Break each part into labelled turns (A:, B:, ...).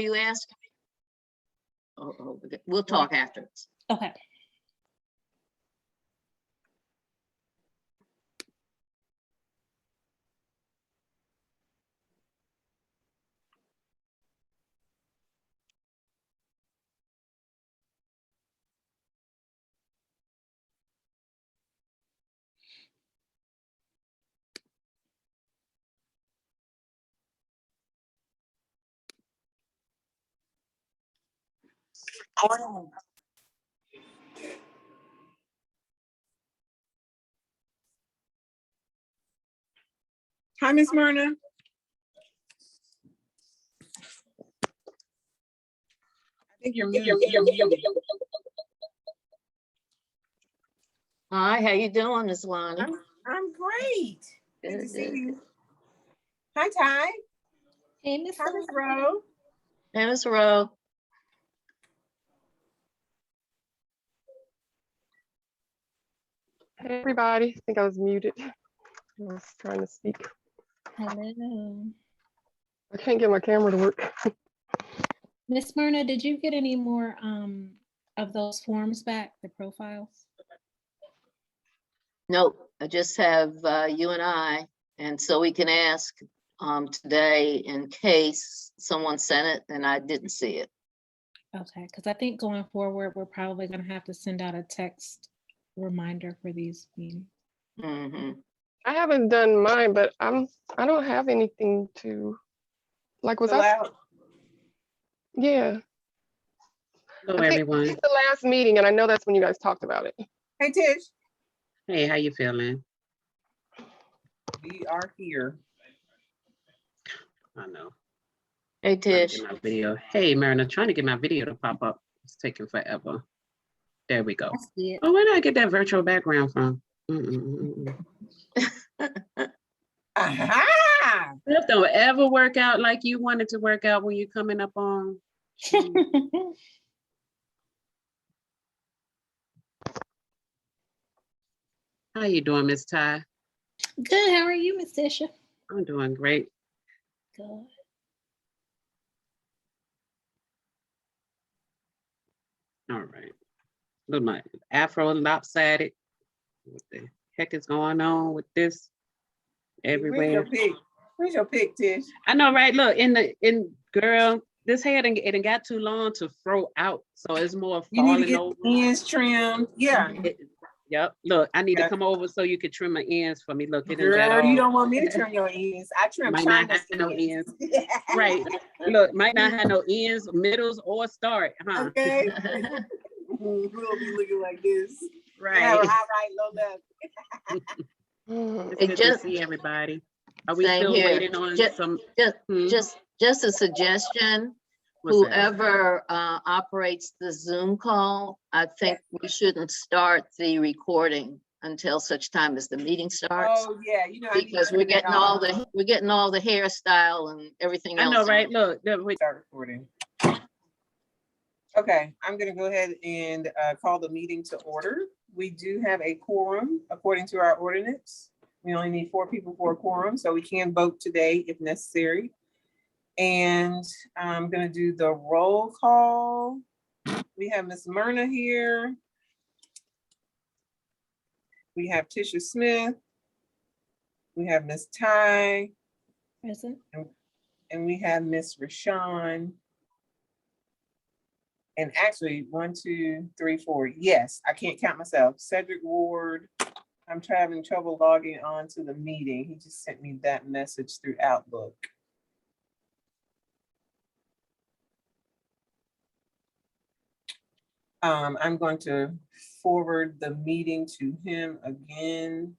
A: you asking? Oh, we'll talk afterwards.
B: Okay.
C: Hi, Miss Myrna. I think you're muted.
A: Hi, how you doing, Miss Lonnie?
C: I'm great. Good to
A: Good,
C: see
A: good,
C: you.
A: good.
C: Hi, Ty.
B: Hey, Miss
C: Hi, Miss Rowe.
A: Hey, Miss Rowe.
D: Hey everybody, I think I was muted. I was trying to speak.
B: Hello.
D: I can't get my camera to work.
B: Miss Myrna, did you get any more of those forms back, the profiles?
A: Nope, I just have you and I, and so we can ask today in case someone sent it and I didn't see it.
B: Okay, because I think going forward, we're probably going to have to send out a text reminder for these meetings.
A: Mm-hmm.
D: I haven't done mine, but I don't have anything to, like, was
C: Fill
D: I?
C: out.
D: Yeah.
E: Hello,
D: I think
E: everyone.
D: it's the last meeting, and I know that's when you guys talked about it.
C: Hey, Tish.
E: Hey, how you feeling?
C: We are here.
E: I know.
A: Hey,
E: Trying to
A: Tish.
E: get my video. Hey, Myrna, trying to get my video to pop up. It's taking forever. There we go.
B: I see it.
E: Oh, where did I get that virtual background from?
C: Aha!
E: Stuff don't ever work out like you wanted to work out when you're coming up on. How you doing, Miss Ty?
B: Good. How are you, Miss Tisha?
E: I'm doing great.
B: Good.
E: All right. Look, my afro lopsided. What the heck is going on with this?
C: Where's your
E: Everywhere.
C: pick? Where's your pick, Tish?
E: I know, right? Look, girl, this hair it got too long to throw out, so it's more
C: You need to
E: falling
C: get
E: over.
C: the ends trimmed. Yeah.
E: Yep. Look, I need
C: Yeah.
E: to come over so you could trim my ends for me. Look, it done got
C: Girl, you
E: all
C: don't want me to trim your ends. I trim
E: might not
C: China's
E: have no
C: ends.
E: ends. Right. Look, might not have no ends, middles, or start, huh?
C: Okay. We'll be looking like this.
E: Right.
C: Yeah, right, low left.
E: It's
A: Hey,
E: good
A: just-
E: to see everybody. Are we
A: Same
E: still
A: here.
E: waiting on some?
A: Just a suggestion.
E: What's that?
A: Whoever operates the Zoom call, I think we shouldn't start the recording until such time as the meeting starts.
C: Oh, yeah, you know. I need to
A: Because we're
C: turn that
A: getting all
C: off.
A: the hairstyle and everything
E: I
A: else.
E: know, right? Look, wait.
C: Start recording. Okay, I'm gonna go ahead and call the meeting to order. We do have a quorum according to our ordinance. We only need 4 people for a quorum, so we can vote today if necessary. And I'm gonna do the roll call. We have Miss Myrna here. We have Tisha Smith. We have Miss Ty,
B: Present.
C: and we have Miss Roshawn. And actually, 1, 2, 3, 4. Yes, I can't count myself. Cedric Ward. I'm having trouble logging on to the meeting. He just sent me that message through Outlook. I'm going to forward the meeting to him again.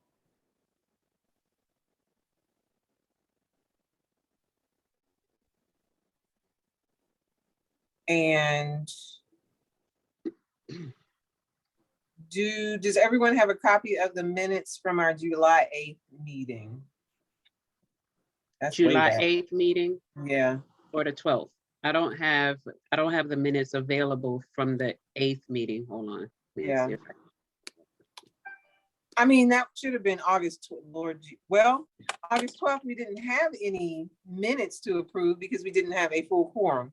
C: And does everyone have a copy of the minutes from our July 8th meeting? That's way
E: July
C: back.
E: 8th meeting
C: Yeah.
E: or the 12th. I don't have the minutes available from the 8th meeting. Hold on. Let me
C: Yeah.
E: see if
C: I mean, that should have been August, well, August 12th, we didn't have any minutes to approve because we didn't have a full quorum.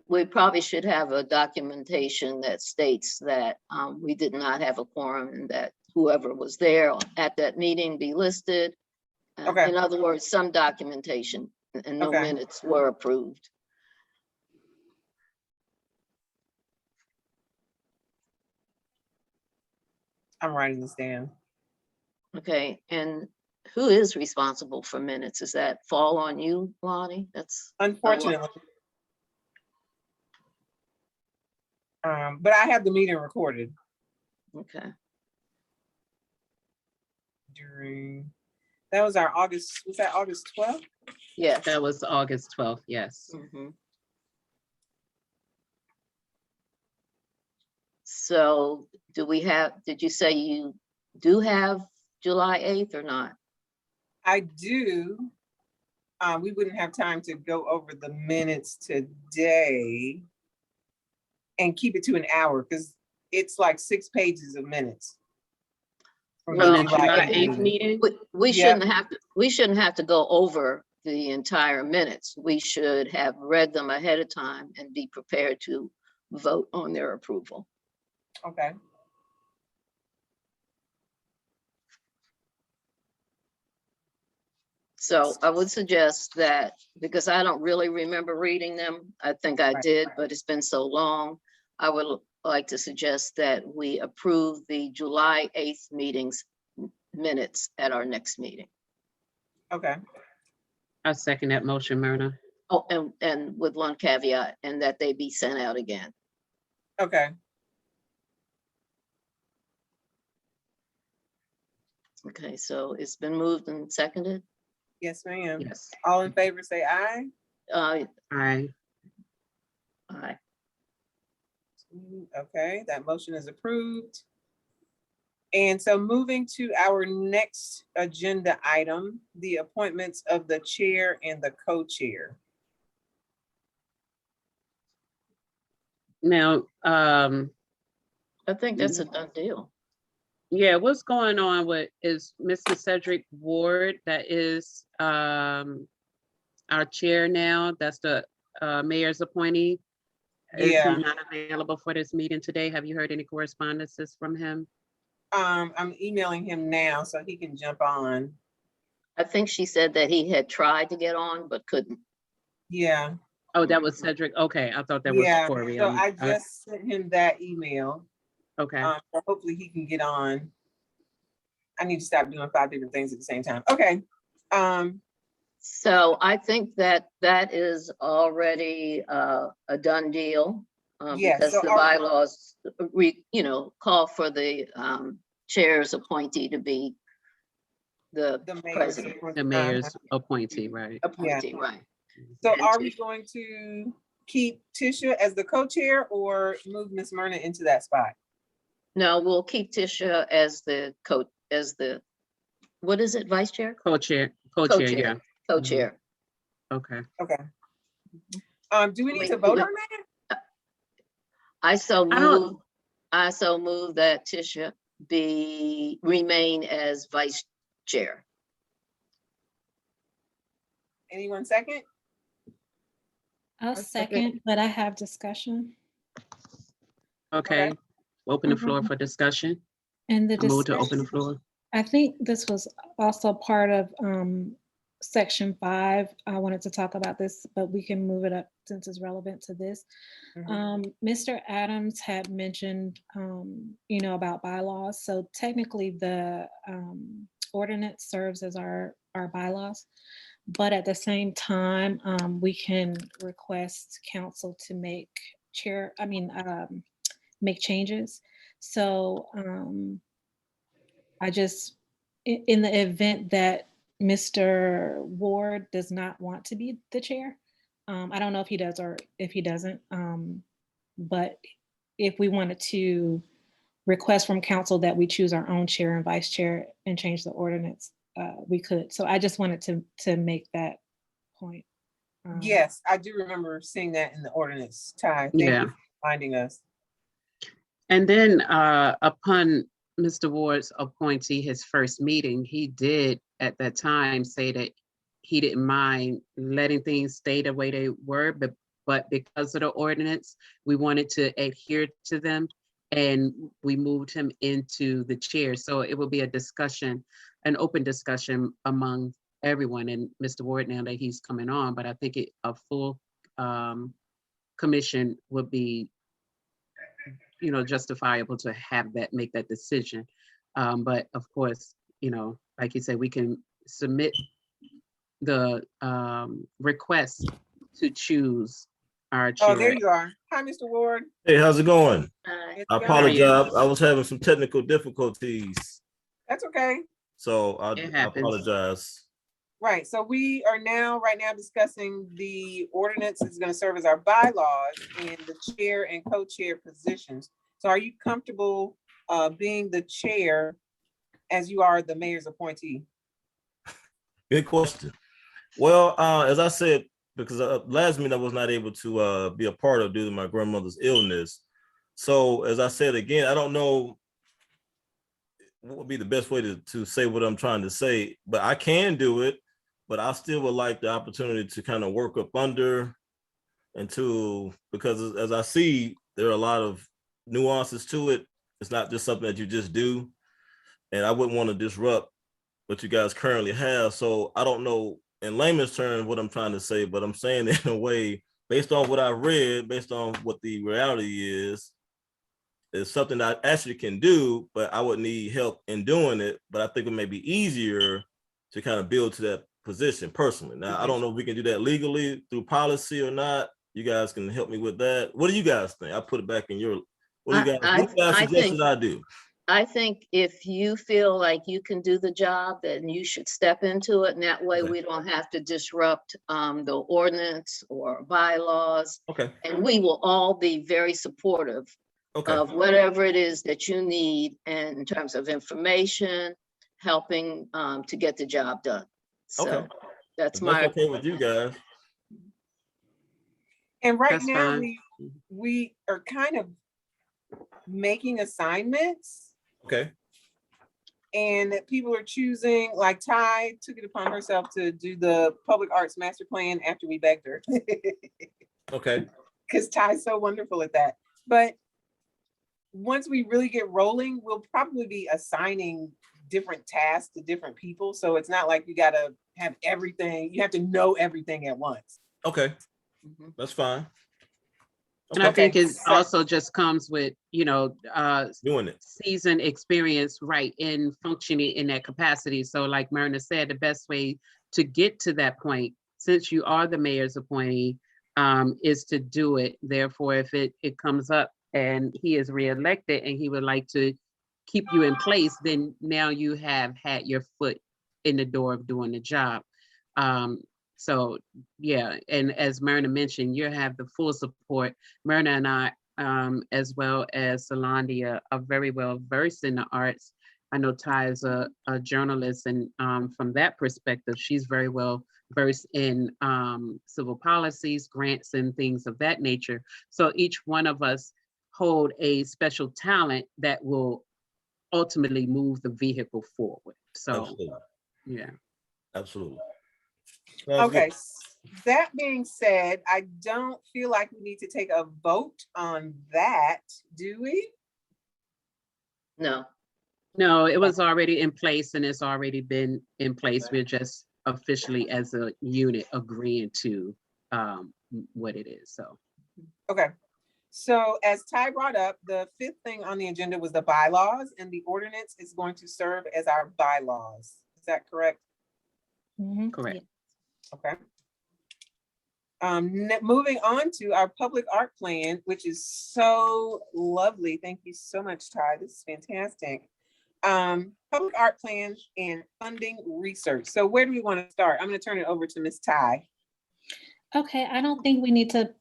A: We probably should have a documentation that states that we did not have a quorum and that whoever was there at that meeting be listed.
C: Okay.
A: In other words, some documentation and no
C: Okay.
A: minutes were approved.
C: I'm writing this down.
A: Okay, and who is responsible for minutes? Does that fall on you, Lonnie? That's.
C: Unfortunately. But I have the meeting recorded
A: Okay,
C: during, that was our August, was that August 12th?
A: yes.
E: That was August 12th, yes.
A: Mhm. So do we have, did you say you do have July 8th or not?
C: I do. We wouldn't have time to go over the minutes today and keep it to an hour because it's like 6 pages of minutes. from the
A: Well,
E: The July 8th
C: meeting.
E: meeting?
A: We
C: Yep.
A: shouldn't have to go over the entire minutes. We should have read them ahead of time and be prepared to vote on their approval.
C: Okay,
A: So I would suggest that, because I don't really remember reading them, I think I
C: Right.
A: did, but it's been so long. I would like to suggest that we approve the July 8th meetings minutes at our next meeting.
C: okay,
E: I second that motion, Myrna.
A: Oh, and with one caveat, and that they be sent out again.
C: okay.
A: Okay, so it's been moved and seconded.
C: Yes, ma'am.
E: Yes.
C: All in favor, say aye.
E: Aye.
A: Aye.
C: Okay, that motion is approved. And so moving to our next agenda item, the appointments of the chair and the co-chair.
E: Now,
A: I think that's a done deal.
E: yeah, what's going on with is Mr. Cedric Ward, that is our chair now, that's the mayor's appointee. Is
C: Yeah.
E: he not available for this meeting today? Have you heard any correspondences from him?
C: I'm emailing him now so he can jump on.
A: I think she said that he had tried to get on, but couldn't.
C: Yeah,
E: Oh, that was Cedric. Okay, I thought that was
C: yeah.
E: Corey.
C: So I just sent him that email.
E: Okay,
C: So hopefully he can get on. I need to stop doing 5 different things at the same time. Okay.
A: So I think that that is already a done deal.
C: Yes,
A: Because
C: so
A: the
C: our-
A: bylaws, call for the chair's appointee to be the
C: The mayor's
A: president,
E: the mayor's appointee, right?
A: appointee, right?
C: So
A: And
C: are we
A: Tisha.
C: going to keep Tisha as the co-chair or move Miss Myrna into that spot?
A: No, we'll keep Tisha as the what is it, vice chair?
E: Co-chair,
A: Co-chair.
E: yeah,
A: Co-chair.
E: okay.
C: Okay. Do we need to
A: Wait,
C: vote
A: wait.
C: on that?
A: I so
E: I don't-
A: move that Tisha remain as vice chair.
C: Anyone second?
B: I'll second, but I have discussion.
E: Okay, open the floor
B: Mhm.
E: for discussion.
B: And the
E: I move to open the
B: discussion,
E: floor.
B: I think this was also part of section 5. I wanted to talk about this, but we can move it up since it's relevant to this. Mr. Adams had mentioned, about bylaws. So technically the ordinance serves as our bylaws. But at the same time, we can request council to make make changes. So in the event that Mr. Ward does not want to be the chair, I don't know if he does or if he doesn't, but if we wanted to request from council that we choose our own chair and vice chair and change the ordinance, we could. So I just wanted to make that point.
C: Yes, I do remember seeing that in the ordinance, Ty. Thank you
E: Yeah.
C: for reminding us.
E: And then upon Mr. Ward's appointee, his first meeting, he did at that time say that he didn't mind letting things stay the way they were, but but because of the ordinance, we wanted to adhere to them. And we moved him into the chair. So it will be a discussion, an open discussion among everyone, and Mr. Ward, now that he's coming on, but I think a full commission would be, justifiable to have that, make that decision. But of course, like you said, we can submit the request to choose our chair.
C: Oh, there you are. Hi, Mr. Ward.
F: Hey, how's it going?
C: It's
F: I
C: going.
F: apologize. I was having some technical difficulties,
C: That's okay.
F: so I
E: It happens.
F: apologize.
C: Right, so we are right now discussing the ordinance is going to serve as our bylaws and the chair and co-chair positions. So are you comfortable being the chair as you are the mayor's appointee?
F: Good question. Well, as I said, because last meeting I was not able to be a part of due to my grandmother's illness. So as I said again, I don't know what would be the best way to say what I'm trying to say, but I can do it. But I still would like the opportunity to kind of work up under because as I see, there are a lot of nuances to it. It's not just something that you just do. And I wouldn't want to disrupt what you guys currently have. So I don't know in layman's terms what I'm trying to say, but I'm saying it in a way based on what I read, based on what the reality is something that I actually can do, but I would need help in doing it. But I think it may be easier to kind of build to that position personally. Now, I don't know if we can do that legally through policy or not. You guys can help me with that. What do you guys think? I put it back in your, what do you guys suggest I do?
A: I think if you feel like you can do the job, then you should step into it. And that way
F: Okay.
A: we don't have to disrupt the ordinance or bylaws.
F: Okay.
A: And we will all be very supportive of whatever it is that you need in terms of information, helping to get the job done. So that's my.
F: Okay with you guys.
C: And right
E: That's
C: now
E: fine.
C: we are kind of making assignments.
F: Okay.
C: And people are choosing, like Ty took it upon herself to do the public arts master plan after we begged her.
F: Okay.
C: Because Ty's so wonderful at that. But once we really get rolling, we'll probably be assigning different tasks to different people. So it's not like you got to have everything, you have to know everything at once.
F: Okay.
A: Mhm.
F: That's fine.
E: And I think it
C: So-
E: also just comes with,
F: Doing it.
E: seasoned experience, right, in functioning in that capacity. So like Myrna said, the best way to get to that point, since you are the mayor's appointee, is to do it. Therefore, if it comes up and he is reelected and he would like to keep you in place, then now you have had your foot in the door of doing the job. So yeah, and as Myrna mentioned, you have the full support. Myrna and I, as well as Solandia, are very well versed in the arts. I know Ty is a journalist, and from that perspective, she's very well versed in civil policies, grants, and things of that nature. So each one of us hold a special talent that will ultimately move the vehicle forward. So,
F: Absolutely.
E: yeah.
F: Absolutely.
C: Okay, that being said, I don't feel like we need to take a vote on that, do we?
A: No,
E: No, it was already in place and it's already been in place. We're just officially as a unit agreeing to what it is, so.
C: Okay, so as Ty brought up, the fifth thing on the agenda was the bylaws, and the ordinance is going to serve as our bylaws. Is that correct?
B: Mhm.
E: Correct.
C: Okay. Moving on to our public art plan, which is so lovely. Thank you so much, Ty. This is fantastic. Public art plan and funding research. So where do we want to start? I'm going to turn it over to Ms. Ty.
B: Okay, I don't think we need to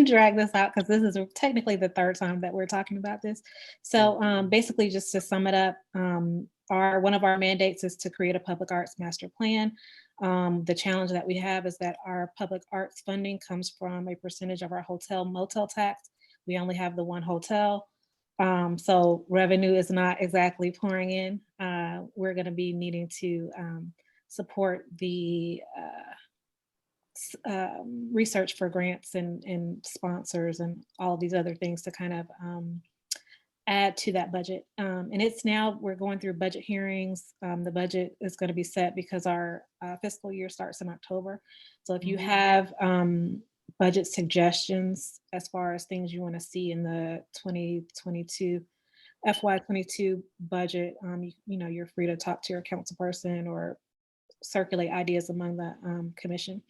B: drag this out because this is technically the third time that we're talking about this. So basically, just to sum it up, one of our mandates is to create a public arts master plan. The challenge that we have is that our public arts funding comes from a percentage of our hotel motel tax. We only have the one hotel. So revenue is not exactly pouring in. We're going to be needing to support the research for grants and sponsors and all of these other things to kind of add to that budget. And it's now, we're going through budget hearings. The budget is going to be set because our fiscal year starts in October. So if you have budget suggestions as far as things you want to see in the 2022 FY22 budget, you know, you're free to talk to your council person or circulate ideas among the commission.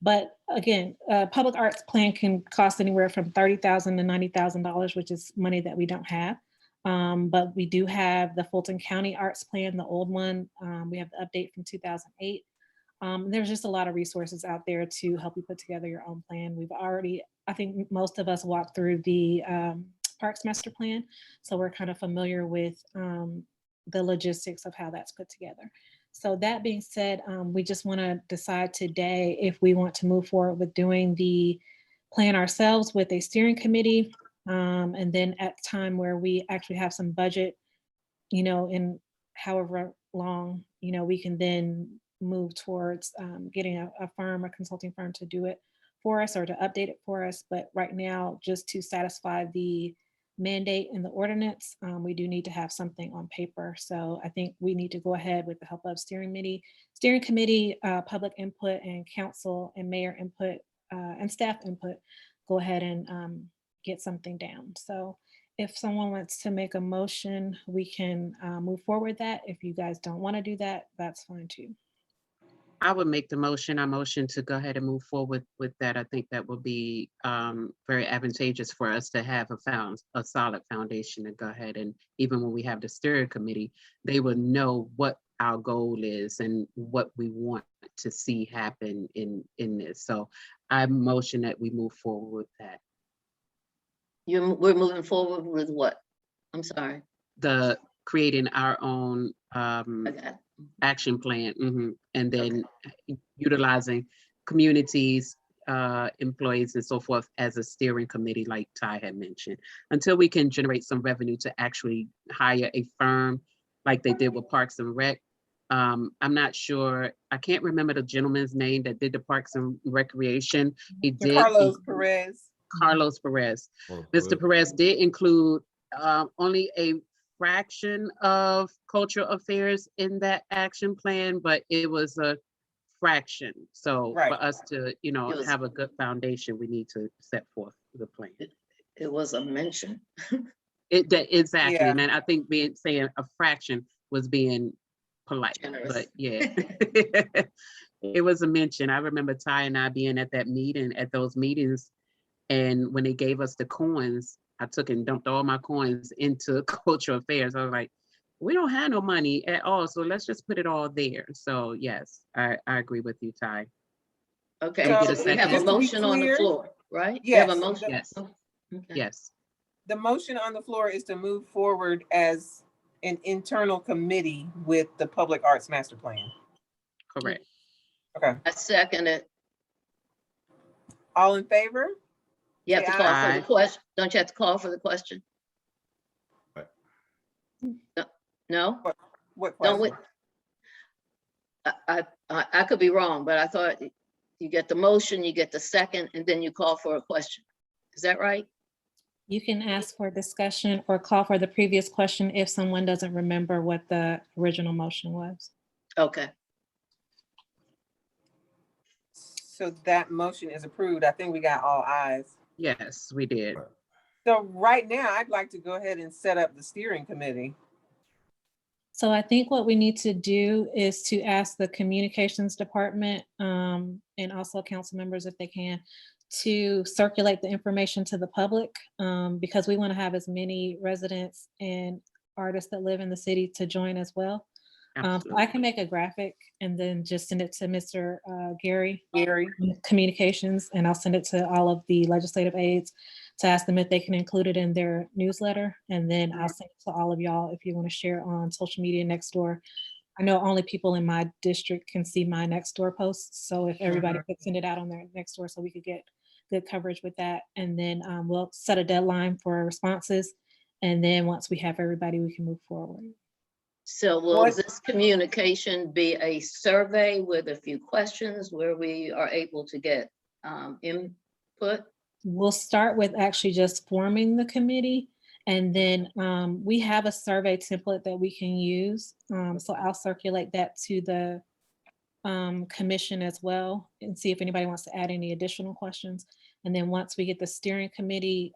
B: But again, public arts plan can cost anywhere from $30,000 to $90,000, which is money that we don't have. But we do have the Fulton County Arts Plan, the old one. We have the update from 2008. There's just a lot of resources out there to help you put together your own plan. We've already, I think most of us walked through the Parks Master Plan. So we're kind of familiar with the logistics of how that's put together. So that being said, we just want to decide today if we want to move forward with doing the plan ourselves with a steering committee. And then at the time where we actually have some budget, you know, in however long, you know, we can then move towards getting a firm, a consulting firm to do it for us or to update it for us. But right now, just to satisfy the mandate in the ordinance, we do need to have something on paper. So I think we need to go ahead with the help of steering committee, public input, and council and mayor input and staff input, go ahead and get something down. So if someone wants to make a motion, we can move forward with that. If you guys don't want to do that, that's fine too.
E: I would make the motion. I motion to go ahead and move forward with that. I think that would be very advantageous for us to have a solid foundation to go ahead, and even when we have the steering committee, they will know what our goal is and what we want to see happen in this. So I motion that we move forward with that.
A: We're moving forward with what? I'm sorry.
E: The creating our own action plan, and then utilizing communities, employees and so forth as a steering committee like Ty had mentioned, until we can generate some revenue to actually hire a firm like they did with Parks and Rec. I'm not sure, I can't remember the gentleman's name that did the Parks and Recreation. He did.
C: Carlos Perez.
E: Carlos Perez. Mr. Perez did include only a fraction of cultural affairs in that action plan, but it was a fraction. So for us to, you know, have a good foundation, we need to set forth the plan.
A: It was a mention.
E: Exactly.
C: Yeah.
E: And I think saying a fraction was being polite,
A: Generous.
E: but yeah, it was a mention. I remember Ty and I being at those meetings, and when they gave us the coins, I took and dumped all my coins into cultural affairs. I was like, we don't have no money at all, so let's just put it all there. So yes, I agree with you, Ty.
A: Okay,
E: So
A: so we have a motion on the floor, right?
C: Yes.
A: We have a motion?
E: Yes.
A: Okay.
E: Yes.
C: The motion on the floor is to move forward as an internal committee with the Public Arts Master Plan.
E: Correct.
C: Okay.
A: I second it.
C: All in favor?
A: You have to call for
E: Aye.
A: the question. Don't you have to call for the question? No?
C: What
A: Don't we?
C: question?
A: I could be wrong, but I thought you get the motion, you get the second, and then you call for a question. Is that right?
B: You can ask for discussion or call for the previous question if someone doesn't remember what the original motion was.
A: Okay.
C: So that motion is approved. I think we got all ayes.
E: Yes, we did.
C: So right now, I'd like to go ahead and set up the steering committee.
B: So I think what we need to do is to ask the communications department and also council members, if they can, to circulate the information to the public because we want to have as many residents and artists that live in the city to join as well. So I can make a graphic and then just send it to Mr. Gary Communications, and I'll send it to all of the legislative aides to ask them if they can include it in their newsletter. And then I'll send it to all of y'all if you want to share on social media next door. I know only people in my district can see my next door posts. So if everybody could send it out on their next door so we could get good coverage with that. And then we'll set a deadline for responses. And then once we have everybody, we can move forward.
A: So will
C: What-
A: this communication be a survey with a few questions where we are able to get input?
B: We'll start with actually just forming the committee. And then we have a survey template that we can use. So I'll circulate that to the commission as well and see if anybody wants to add any additional questions. And then once we get the steering committee,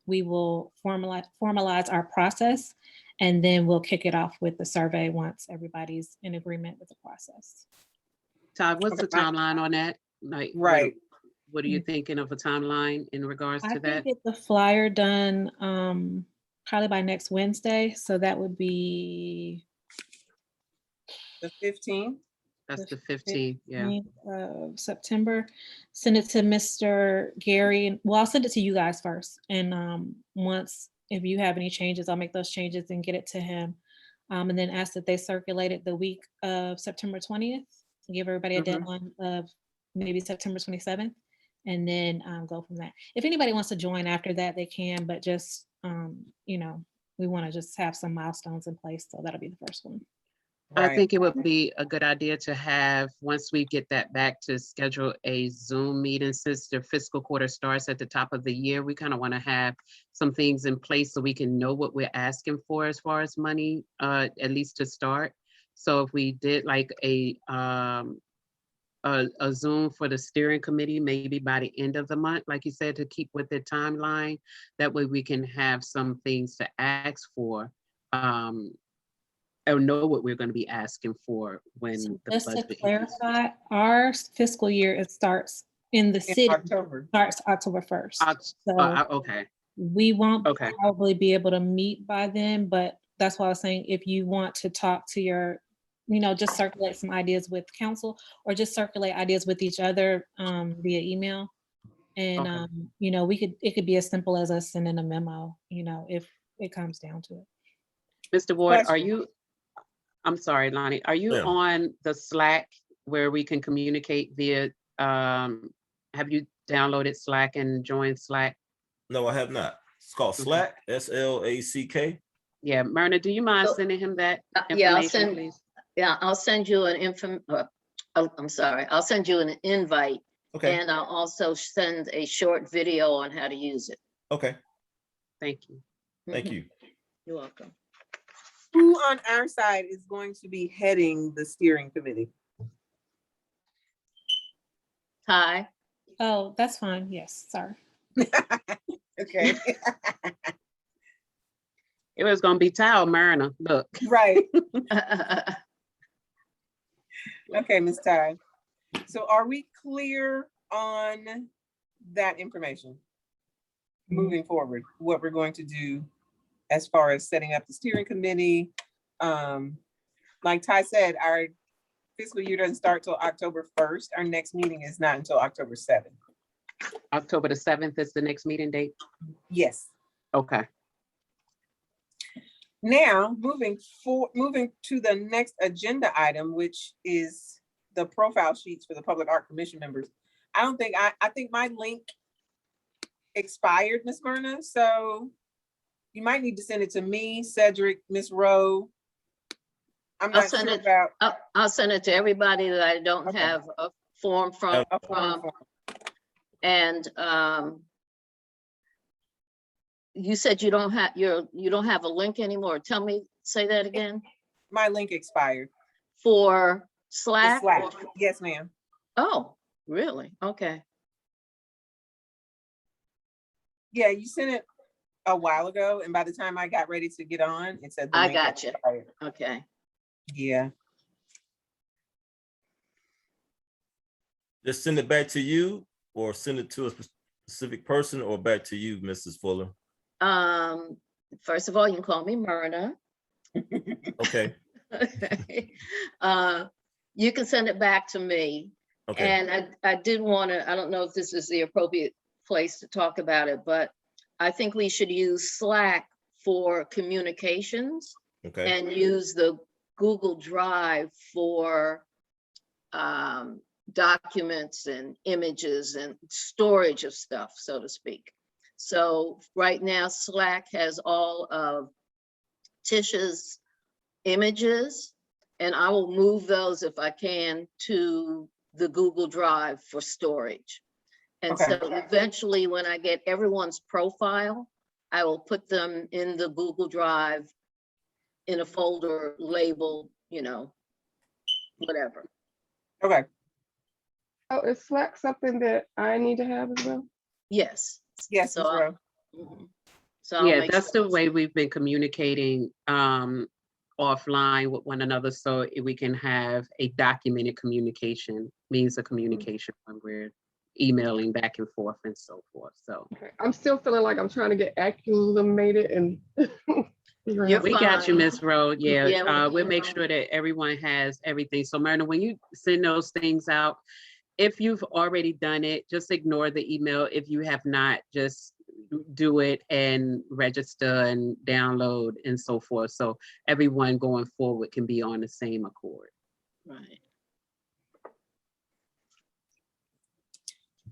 B: we will formalize our process, and then we'll kick it off with the survey once everybody's in agreement with the process.
E: Todd, what's the
C: Okay,
E: timeline on that? Like,
C: Right.
E: what are you thinking of a timeline in regards
B: I
E: to
B: can
E: that?
B: get the flyer done probably by next Wednesday. So that would be
C: The 15th?
E: That's the 15th, yeah.
B: 15th of September. Send it to Mr. Gary. Well, I'll send it to you guys first. And once, if you have any changes, I'll make those changes and get it to him. And then ask that they circulate it the week of September 20th. Give everybody a
C: Mhm.
B: deadline of maybe September 27th. And then go from there. If anybody wants to join after that, they can, but just, you know, we want to just have some milestones in place. So that'll be the first one.
E: I
C: Right.
E: think it would be a good idea to have, once we get that back, to schedule a Zoom meeting since the fiscal quarter starts at the top of the year. We kind of want to have some things in place so we can know what we're asking for as far as money, at least to start. So if we did like a Zoom for the steering committee, maybe by the end of the month, like you said, to keep with the timeline, that way we can have some things to ask for. Or know what we're going to be asking for when
B: So
E: the
B: just to
E: budget hits.
B: clarify, our fiscal year, it starts in the
C: In
B: city,
C: October.
B: starts October 1st. So
E: Okay,
B: we won't
E: okay.
B: probably be able to meet by then, but that's why I was saying, if you want to talk to your, you know, just circulate some ideas with council or just circulate ideas with each other via email. And,
E: Okay.
B: you know, it could be as simple as us sending a memo, you know, if it comes down to it.
E: Mr. Ward, are
C: Question.
E: you, I'm sorry, Lonnie, are you
F: Yeah.
E: on the Slack where we can communicate via, have you downloaded Slack and joined Slack?
F: No, I have not. It's called
E: Okay.
F: Slack, SLACK.
E: Yeah, Myrna, do you mind
A: So,
E: sending him that
A: Yeah, I'll
E: information,
A: send,
E: please?
A: yeah, I'll send you an I'm sorry, I'll send you an invite.
F: Okay,
A: And I'll also send a short video on how to use it.
F: okay,
E: Thank you.
F: thank
A: Mhm.
F: you.
A: You're welcome.
C: Who on our side is going to be heading the steering committee?
A: Ty,
B: Oh, that's fine. Yes, sorry.
C: Okay,
E: It was going to be Ty or Myrna, look.
C: right. Okay, Ms. Ty. So are we clear on that information? Moving forward, what we're going to do as far as setting up the steering committee. Like Ty said, our fiscal year doesn't start till October 1st. Our next meeting is not until October 7th.
E: October the 7th is the next meeting date?
C: Yes.
E: Okay.
C: Now, moving to the next agenda item, which is the profile sheets for the Public Art Commission members. I think my link expired, Ms. Myrna, so you might need to send it to me, Cedric, Ms. Rowe. I'm
A: I'll
C: not
A: send
C: sure
A: it.
C: about
A: I'll send it to everybody that I don't
C: Okay.
A: have a form from.
C: a form.
A: And you said you don't have a link anymore. Tell me, say that again.
C: My link expired.
A: For
C: The
A: Slack?
C: Slack.
A: or-
C: Yes, ma'am.
A: Oh, really? Okay.
C: Yeah, you sent it a while ago, and by the time I got ready to get on, it said the
A: I
C: link
A: gotcha.
C: expired.
A: Okay.
C: Yeah.
F: Just send it back to you or send it to a specific person or back to you, Mrs. Fuller.
A: First of all, you can call me Myrna.
F: Okay,
A: You can send it back to me.
F: okay,
A: And I did want to, I don't know if this is the appropriate place to talk about it, but I think we should use Slack for communications
F: okay,
A: and use the Google Drive for documents and images and storage of stuff, so to speak. So right now Slack has all of Tisha's images, and I will move those if I can to the Google Drive for storage. And
C: Okay.
A: so eventually, when I get everyone's profile, I will put them in the Google Drive in a folder labeled, you know, whatever.
C: Okay.
D: Oh, is Slack something that I need to have as well?
A: Yes.
C: Yes,
A: So
C: Ms. Rowe.
A: Mhm. So I'll
E: Yeah,
A: make
E: that's
A: sure.
E: the way we've been communicating offline with one another, so we can have a documented communication, means of communication when we're emailing back and forth and so forth. So
D: Okay. I'm still feeling like I'm trying to get acclimated and figuring
A: You're
D: out.
E: we got you,
A: fine.
E: Miss Rowe. Yeah,
A: Yeah,
E: we'll make sure that everyone has everything. So Myrna, when you send those things out, if you've already done it, just ignore the email. If you have not, just do it and register and download and so forth. So everyone going forward can be on the same accord.
A: right.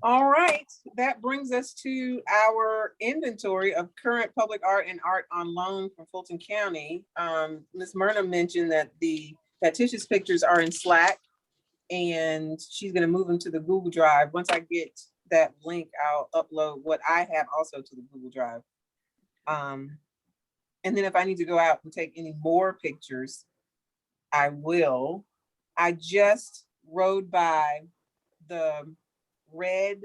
C: All right, that brings us to our inventory of current public art and art on loan from Fulton County. Ms. Myrna mentioned that Tisha's pictures are in Slack, and she's gonna move them to the Google Drive. Once I get that link, I'll upload what I have also to the Google Drive. And then if I need to go out and take any more pictures, I will. I just rode by the red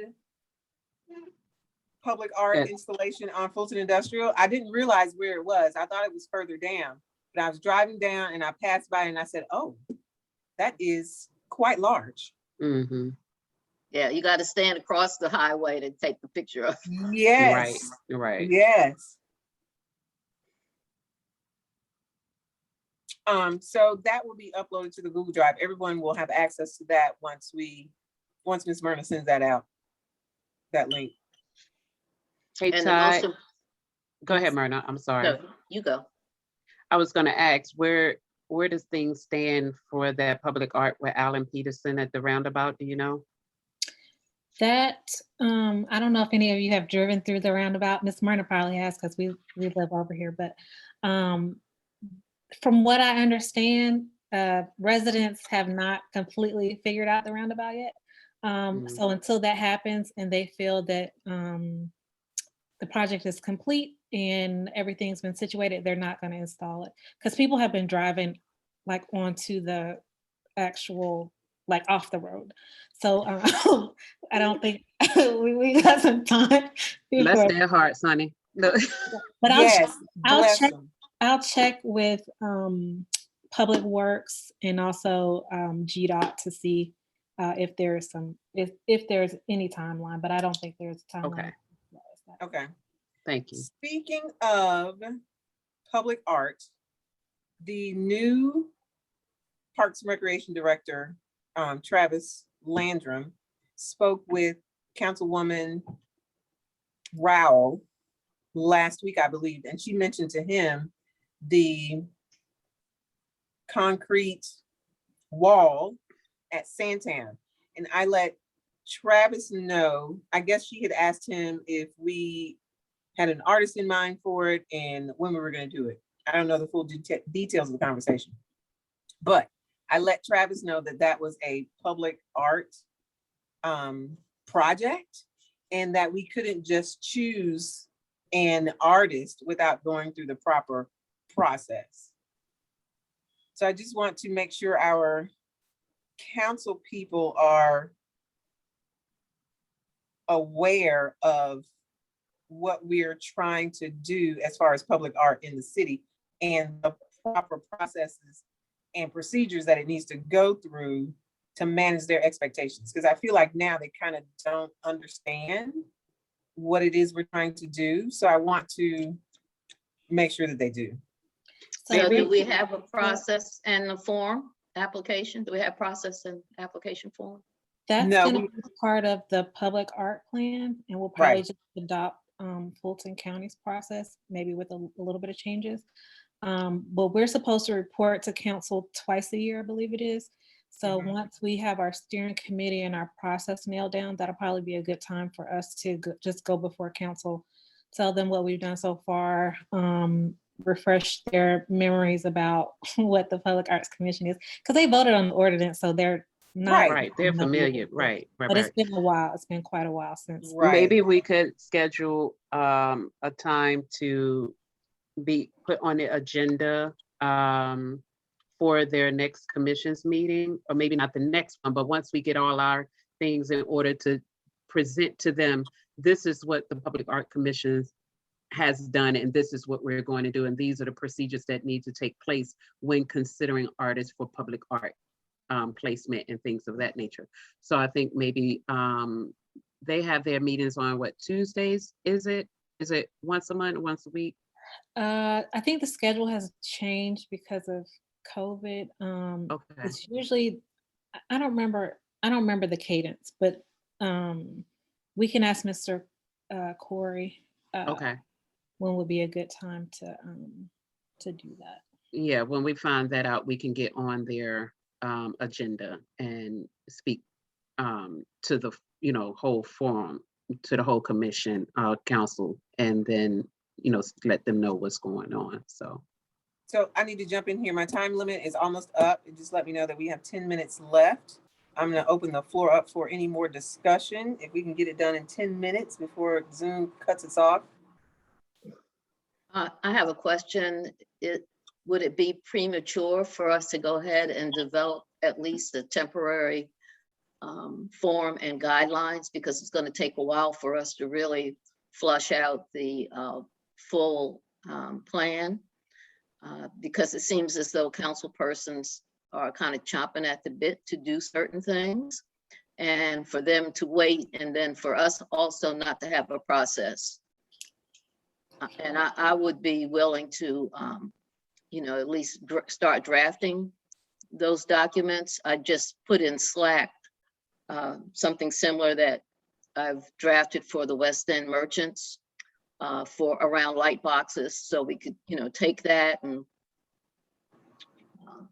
C: public art
E: Yes.
C: installation on Fulton Industrial. I didn't realize where it was. I thought it was further down, but I was driving down and I passed by and I said, oh, that is quite large.
E: Mm-hmm.
A: Yeah, you got to stand across the highway to take the picture of.
C: Yes.
E: Right.
C: Yes. So that will be uploaded to the Google Drive. Everyone will have access to that once Ms. Myrna sends that out, that link.
E: Hey,
A: And the
E: Ty,
A: most,
E: go ahead, Myrna. I'm sorry.
A: no, you go.
E: I was going to ask, where does things stand for that public art with Alan Peterson at the roundabout? Do you know?
B: That, I don't know if any of you have driven through the roundabout. Miss Myrna probably has because we live over here, but from what I understand, residents have not completely figured out the roundabout yet. So until that happens and they feel that the project is complete and everything's been situated, they're not going to install it because people have been driving like onto the actual, like off the road. So I don't think we got some time.
E: Bless
B: before-
E: their hearts, honey. Look.
B: But
C: Yes,
B: I'll
C: bless
B: check.
C: them.
B: I'll check with Public Works and also GDOT to see if there's any timeline, but I don't think there's a timeline.
E: Okay.
C: Okay.
E: Thank you.
C: Speaking of public art, the new Parks and Recreation Director, Travis Landrum, spoke with Councilwoman Rowell last week, I believe, and she mentioned to him the concrete wall at Santan. And I let Travis know, I guess she had asked him if we had an artist in mind for it and when we were going to do it. I don't know the full details of the conversation, but I let Travis know that that was a public art project and that we couldn't just choose an artist without going through the proper process. So I just want to make sure our council people are aware of what we're trying to do as far as public art in the city and the proper processes and procedures that it needs to go through to manage their expectations. Because I feel like now they kind of don't understand what it is we're trying to do. So I want to make sure that they do.
A: So do we have a process and a form application? Do we have process and application form?
B: That's
C: No,
B: going to be part of the public art plan, and we'll probably
C: Right.
B: just adopt Fulton County's process, maybe with a little bit of changes. But we're supposed to report to council twice a year, I believe it is. So once we have our steering committee and our process nailed down, that'll probably be a good time for us to just go before council, tell them what we've done so far, refresh their memories about what the Public Arts Commission is, because they voted on the ordinance, so they're not.
E: Right, they're familiar, right,
B: But it's
E: right.
B: been a while. It's been quite a while since.
C: Right.
E: Maybe we could schedule a time to be put on the agenda for their next commission's meeting, or maybe not the next one, but once we get all our things in order to present to them, this is what the Public Art Commission has done, and this is what we're going to do, and these are the procedures that need to take place when considering artists for public art placement and things of that nature. So I think maybe they have their meetings on what, Tuesdays? Is it once a month, once a week?
B: I think the schedule has changed because of COVID.
E: Okay.
B: It's usually, I don't remember the cadence, but we can ask Mr. Corey.
E: Okay.
B: When would be a good time to do that?
E: Yeah, when we find that out, we can get on their agenda and speak to the whole forum, to the whole commission, council, and then let them know what's going on. So
C: I need to jump in here. My time limit is almost up. It just let me know that we have 10 minutes left. I'm going to open the floor up for any more discussion. If we can get it done in 10 minutes before Zoom cuts us off.
A: I have a question. Would it be premature for us to go ahead and develop at least a temporary form and guidelines? Because it's going to take a while for us to really flush out the full plan. Because it seems as though council persons are kind of chomping at the bit to do certain things, and for them to wait, and then for us also not to have a process. And I would be willing to, at least start drafting those documents. I just put in Slack something similar that I've drafted for the West End merchants for around light boxes. So we could, take that and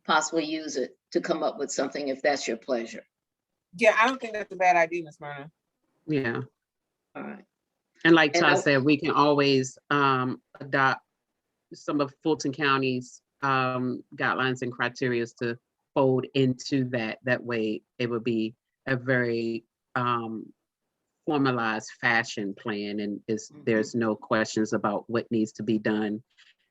A: possibly use it to come up with something if that's your pleasure.
C: Yeah, I don't think that's a bad idea, Ms. Myrna.
E: yeah.
A: All right.
E: And like Ty said, we can always adopt some of Fulton County's guidelines and criteria to fold into that. That way it would be a very formalized fashion plan, and there's no questions about what needs to be done,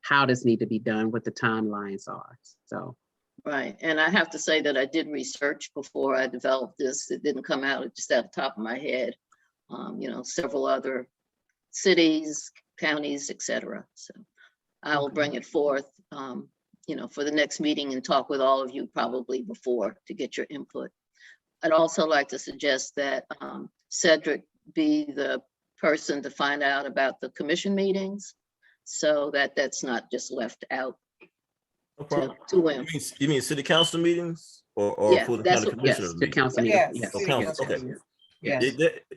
E: how does need to be done, what the timelines are. So.
A: Right, and I have to say that I did research before I developed this. It didn't come out just at the top of my head. Several other cities, counties, etc. So I will bring it forth, for the next meeting and talk with all of you probably before to get your input. I'd also like to suggest that Cedric be the person to find out about the commission meetings, so that that's not just left out.
F: No problem.
A: To him.
F: You mean city council meetings or
A: Yeah,
F: for the
A: that's
F: county
A: what-
F: commissioners?
E: Yes, the
F: meeting?
E: council
C: Yes.
E: meeting. Yes.
F: Oh,
C: city
F: council,
C: council
F: okay.
C: meetings.
E: Yes.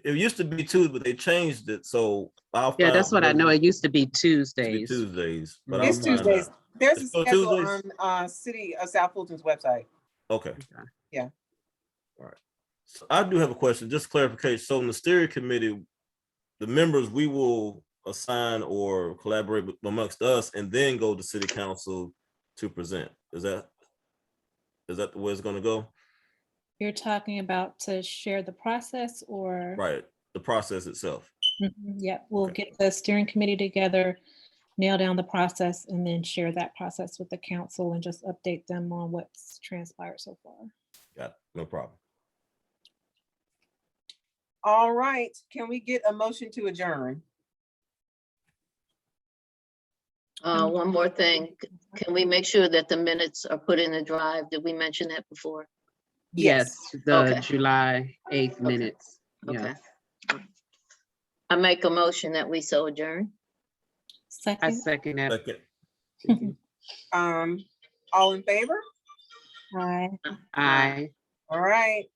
F: It used to be Tuesday, but they changed it. So I'll
E: Yeah,
F: find
E: that's what I know.
F: out
E: It used to be
F: to be
E: Tuesdays.
F: Tuesdays, but
E: Mhm.
F: I'll
C: It's
F: find
C: Tuesdays.
F: out.
C: There's a
F: It's still
C: schedule
F: Tuesdays?
C: on City of South Fulton's website.
F: Okay.
C: Yeah.
F: All right. So I do have a question, just clarification. So in the steering committee, the members we will assign or collaborate amongst us and then go to city council to present. Is that the way it's going to go?
B: You're talking about to share the process, or?
F: Right. The process itself.
B: Yeah, we'll
F: Okay.
B: get the steering committee together, nail down the process, and then share that process with the council and just update them on what's transpired so far.
F: Got it. No problem.
C: All right, can we get a motion to adjourn?
A: One more thing, can we make sure that the minutes are put in the drive? Did we mention that before?
E: Yes, the
A: Okay.
E: July 8th
A: Okay.
E: minutes. Yeah.
A: Okay. I make a motion that we so adjourn.
E: I
B: Second.
E: second that.
F: Second.
C: All in favor?
B: Aye.
E: Aye.
C: All right,